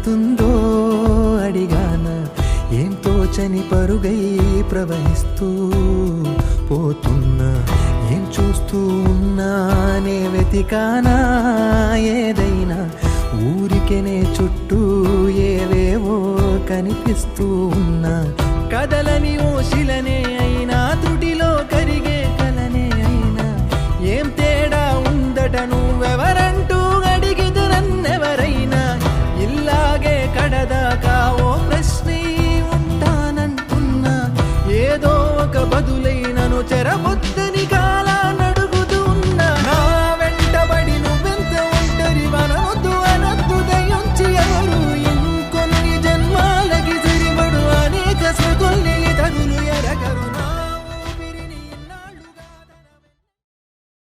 ఏమవుతుందో అడిగాన, ఏం తోచని పరుగై ప్రవహిస్తూ పోతున్నా, ఏం చూస్తూ ఉన్నానే వెతికానా ఏదైనా, ఊరికెనే చుట్టూ ఏవేవో కనిపిస్తూ ఉన్నా, కదలని ఓ శిలనే అయినా, త్రుటిలో కరిగే కలనే అయినా, ఏం తేడా ఉందట నువ్వెవరంటూ అడిగిదు నన్నెవరైనా, ఇల్లాగే కడదాకా ఓ ప్రశ్నే ఉంటానంటున్నా, ఏదో ఒక బదులైనను చెరబొద్దు